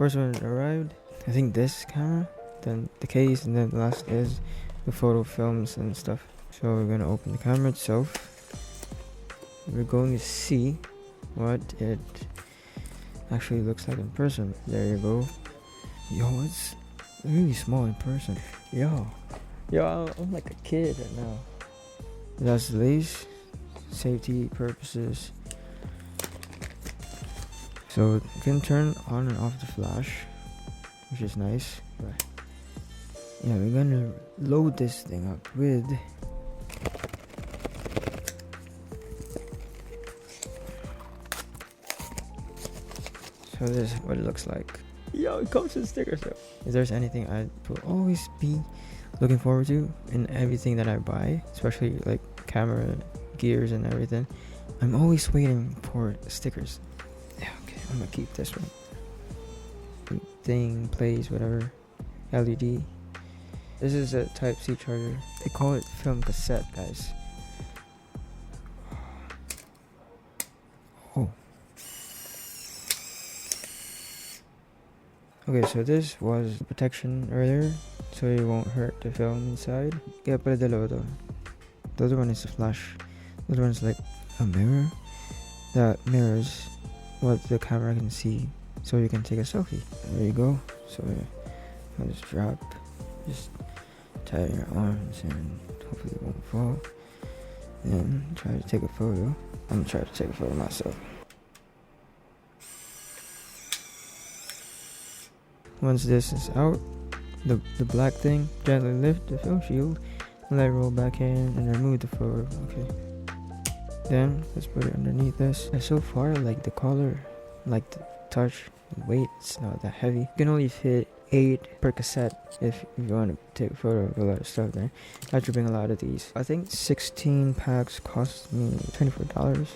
First one arrived, I think this camera, then the case, and then the last is the photo films and stuff. So we're gonna open the camera itself. We're going to see what it actually looks like in person. There you go. Yo, it's really small in person. Yo, I'm like a kid right now. That's the lace, safety purposes. So you can turn on and off the flash, which is nice. But yeah, we're gonna load this thing up with so this is what it looks like. Yo, it comes with stickers though. If there's anything I will always be looking forward to in everything that I buy, especially like camera gears and everything, I'm always waiting for stickers. Yeah, okay, I'm gonna keep this one. Thing plays whatever. LED. This is a Type-C charger. They call it film cassette, guys. Oh. Okay, so this was protection earlier, so it won't hurt the film inside. Kaya pala dalawa to. The other one is a flash. The other one is like a mirror that mirrors what the camera can see, so you can take a selfie. There you go. So I'll just drop, just tighten your arms and hopefully it won't fall. Then try to take a photo. I'm gonna try to take a photo myself. Once this is out, the black thing, gently lift the film shield and let it roll back in and remove the photo. Okay. Then let's put it underneath this. And so far, like the color, like the touch, the weight, it's not that heavy. You can only fit 8 per cassette if you want to take a photo of a lot of stuff there. I have to bring a lot of these. I think 16 packs cost me $24.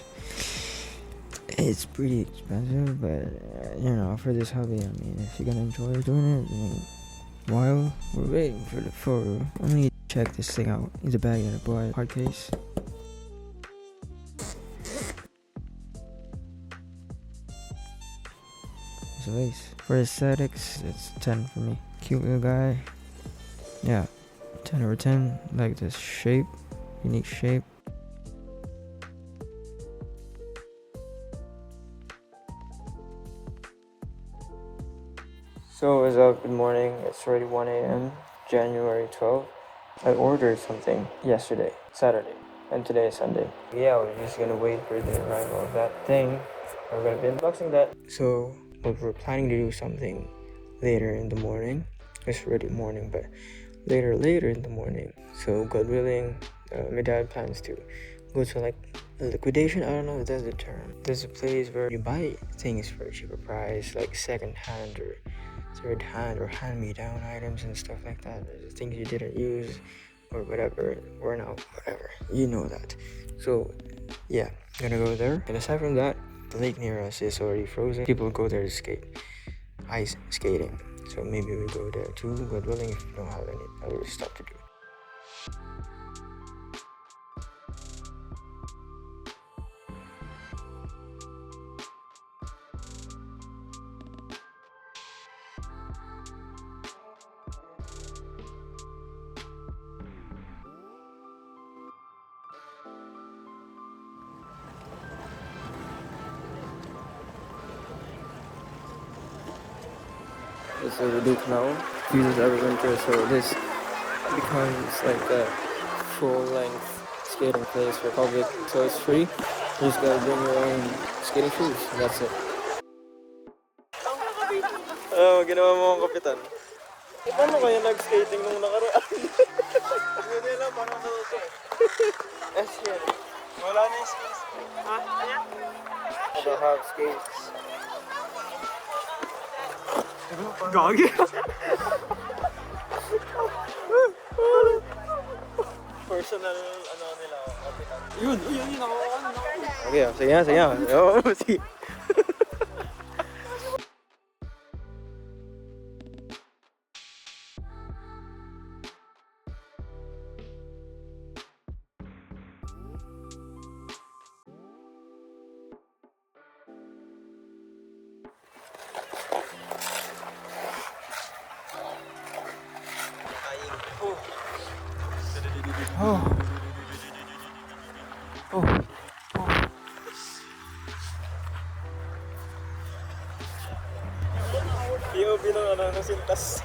It's pretty expensive, but you know, for this hobby, I mean, if you're gonna enjoy doing it, I mean, while we're waiting for the photo, I'm gonna check this thing out. It's a bag that I bought, hard case. It's a lace. For aesthetics, it's 10 for me. Cute little guy. Yeah, 10 over 10. Like this shape, unique shape. So what's up? Good morning. It's already 1 a.m. January 12th. I ordered something yesterday, Saturday, and today is Sunday. Yeah, we're just gonna wait for the arrival of that thing. We're gonna be unboxing that. So we're planning to do something later in the morning. It's already morning, but later in the morning. So God willing, my dad plans to go to like a liquidation. I don't know if that's the term. There's a place where you buy things for a cheaper price, like second hand or third hand or hand-me-down items and stuff like that. Things you didn't use or whatever, or now whatever, you know that. So yeah, I'm gonna go there. And aside from that, the lake near us is already frozen. People go there to skate, ice skating. So maybe we go there too, God willing, if we don't have any other stuff to do. This is a Duke now. Uses every winter, so this becomes like a full-length skating place for public. So it's free. You just gotta bring your own skating shoes, and that's it. Oh, ginawa mo ang kapitan. Paano kaya nag-skating nung nakaraan? Hindi lang, paano natuto eh. SL. Wala na yung skates. Ha? I don't have skates. Gagi. Personal ano nila, kapitan. Yun ako. Okay, sige. Oo, sige. POV ng ano, ng sintas.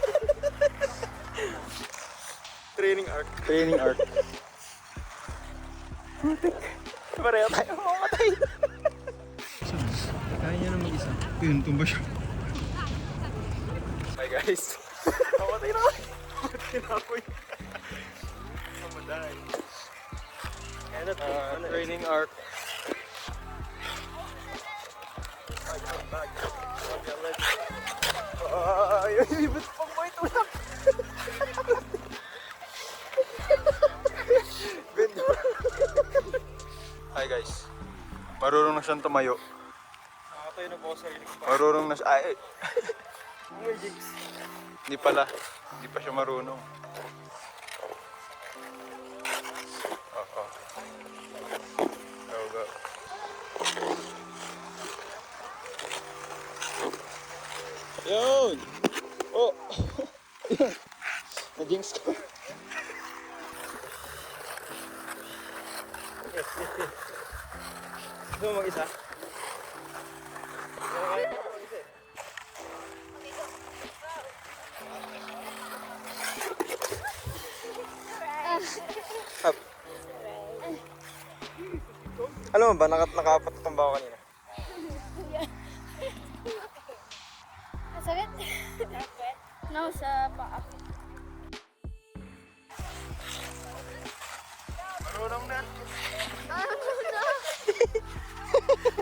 Training arc. Training arc. Pareho tayo mamamatay. Kaya niya na mag-isa. Yun, tumba siya. Hi guys. Mamatay na ako. Mamatay na ako. Mamatay. Training arc. Ay, ba't pang mo ito lang? Hi guys. Marunong na siyang tumayo. Nakatayo na po ako sa sarili ko pa. Marunong na siya. Ay! May jigs. Hindi pala. Hindi pa siya marunong. Oo. Go, go. Yun! Oh! Na-jinx ko. Gusto mo mag-isa? Up. Alam mo ba, nakaapat na tumba ko kanina. Masakit? No, sa paa. Marunong na.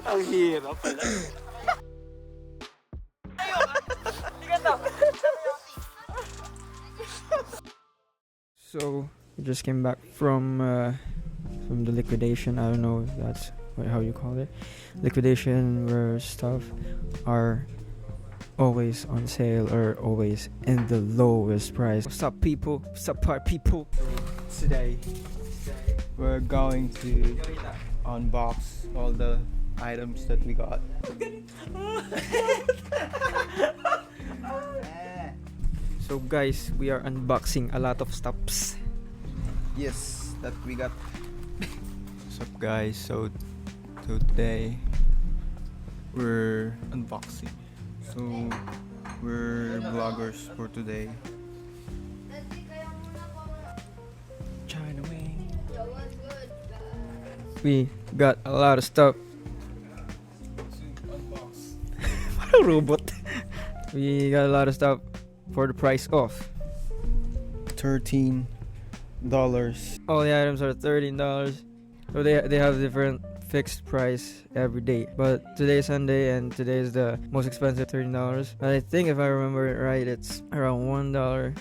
Ang hirap pala. So, we just came back from the liquidation. I don't know if that's how you call it. Liquidation where stuff are always on sale or always in the lowest price. What's up, people? What's up, part people? Today, we're going to unbox all the items that we got. So guys, we are unboxing a lot of stuffs. Yes, that we got. What's up, guys? So today we're unboxing. So we're vloggers for today. China wing. We got a lot of stuff. Parang robot. We got a lot of stuff for the price of $13. all the items are $13. So they have different fixed price every day, but today's Sunday and today is the most expensive, $13. And I think if I remember it right, it's around $1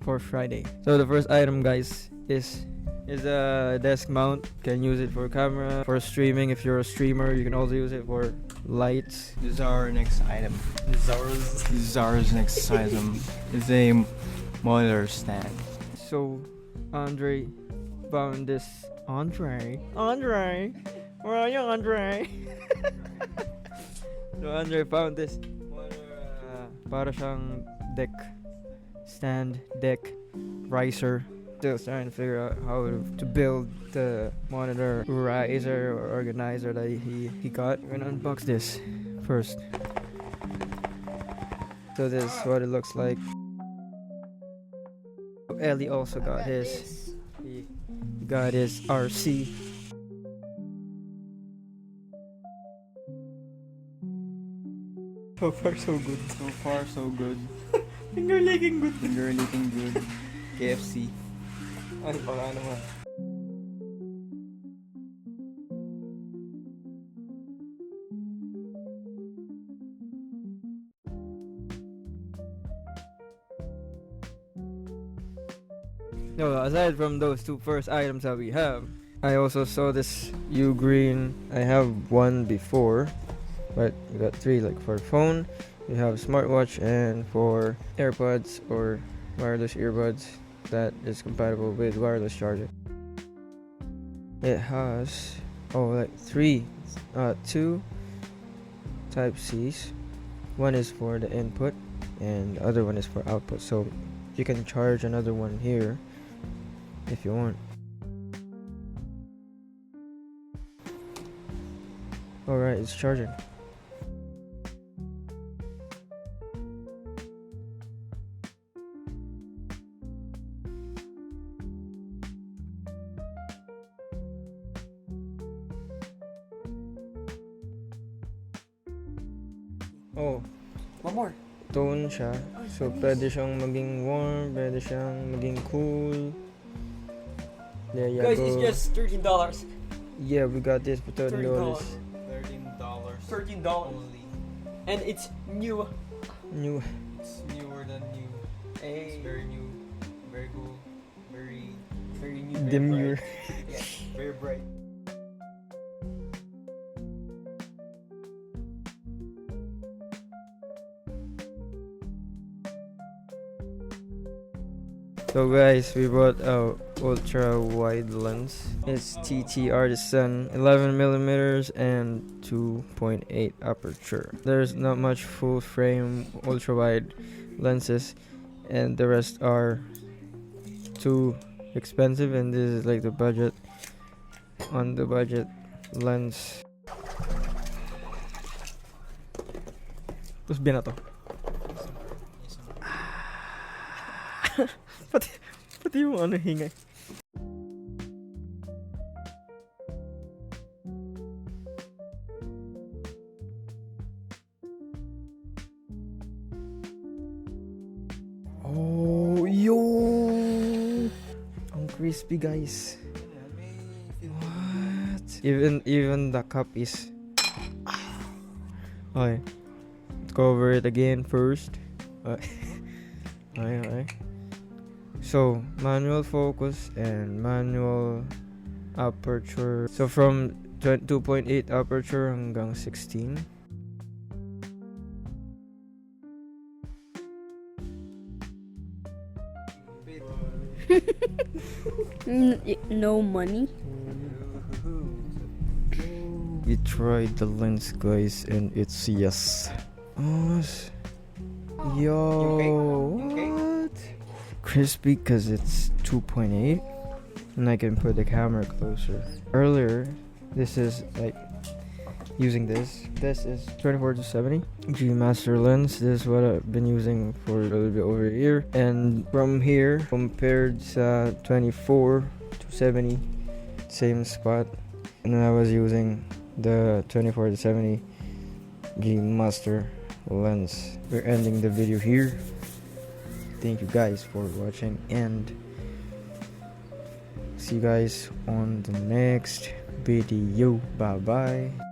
for Friday. So the first item, guys, is a desk mount. You can use it for camera, for streaming. If you're a streamer, you can also use it for lights. This is our next item. This is our next item. It's a monitor stand. So Andre found this. Andre, where are you, Andre? So Andre found this para siyang deck riser. Still trying to figure out how to build the monitor riser or organizer that he got. We're gonna unbox this first. So this is what it looks like. Ellie also got his. He got his RC. So far so good. So far so good. Finger licking good. Finger licking good. KFC. Ay, baka naman. No, aside from those two first items that we have, I also saw this U green. I have one before, but we got three, like for phone, we have smartwatch, and for AirPods or wireless earbuds that is compatible with wireless charger. It has two type C's. One is for the input and the other one is for output, so you can charge another one here if you want. Alright, it's charging. Oh, One more. tone siya. So, pwede siyang maging warm, pwede siyang maging cool. There you Guys, go. it's just $13. Yeah, we got this for $13. $13. $13. Only. And it's new. New. It's newer than new. It's Hey. very new. Very cool. Very new. Demure. bright. Yeah, very bright. So guys, we bought a ultra wide lens. It's TT Artisan 11 millimeters and 2.8 aperture. There's not much full frame ultra wide lenses, and the rest are too expensive. And this is like the budget on the budget lens. Tapos na to. Pati yung ano hingay. Oh, yo! Ang crispy, guys. What? Even the cup is. Okay. Cover it again first. Okay. So, manual focus and manual aperture. So, from 2.8 aperture hanggang 16. No money. We tried the lens, guys, and it's yes. Oh, yo, what? Crispy because it's 2.8, and I can put the camera closer. Earlier, this is like using this. This is 24-70 G Master lens. This is what I've been using for a little bit over a year. And from here, compared to 24-70, same spot. And then I was using the 24-70 G Master lens. We're ending the video here. Thank you guys for watching, and see you guys on the next video. Bye bye.